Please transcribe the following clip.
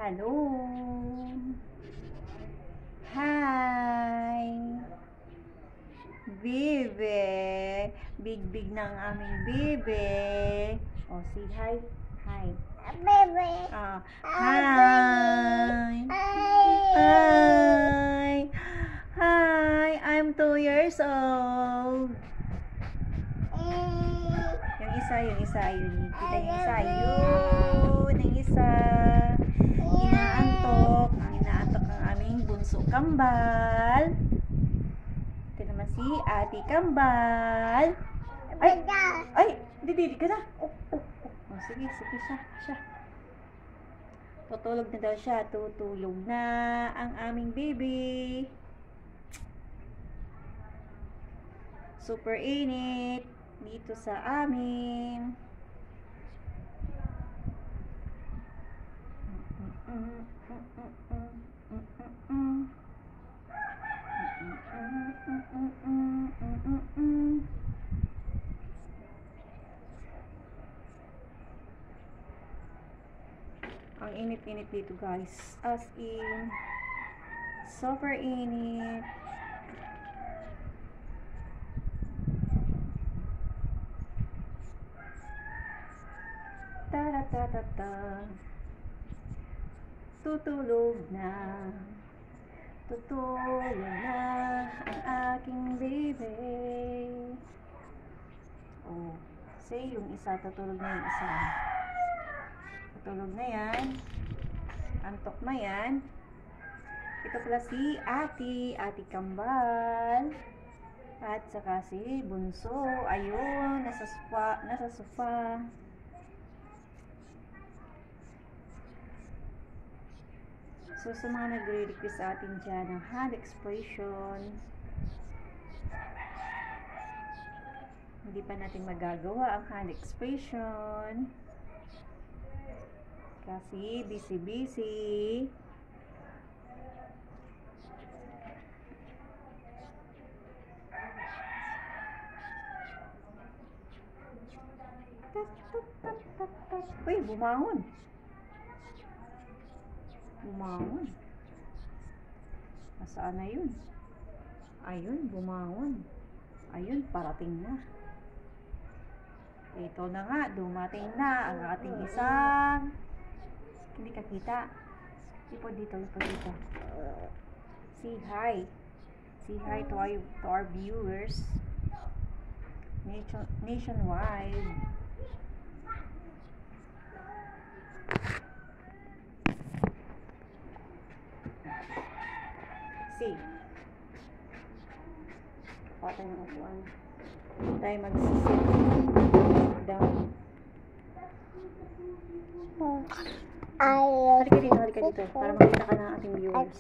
Hello. Hi. Bibe. Big ng aming bibe. Oh, say hi. Hi. Baby. Hi. Hi. Hi. I'm 2 years old. Yung isa. Yun. Kita yung isa. Yun. Yung isa. Inaantok ang aming bunso kambal. Ito naman si Ate Kambal. Ay, didi ka na. Oh, sige siya. Tutulog na daw siya. Tutulog na ang aming baby. Super init dito sa amin. Ang init-init dito, guys. As in, super init. Ta-ta-ta-ta. Tutulog na ang aking baby. Oh, say yung isa, tutulog na yung isa. Tutulog na yan. Antok na yan. Ito pala si Ate Kambal. At saka si Bunso. Ayun, nasa sofa. So, sa mga nagre-request sa atin dyan ng hand expression, hindi pa natin magagawa ang hand expression kasi busy. Uy, bumangon. Nasaan na yun? Ayun, bumangon. Ayun, parating na. Ito na nga, dumating na ang ating isang... Hindi ka kita. Ipo dito. Say hi. Say hi to our viewers. Nationwide. See. Kuha tayo ng upuan. Tayo mag-sit down. Halika dito. Para makita ka ng ating viewers.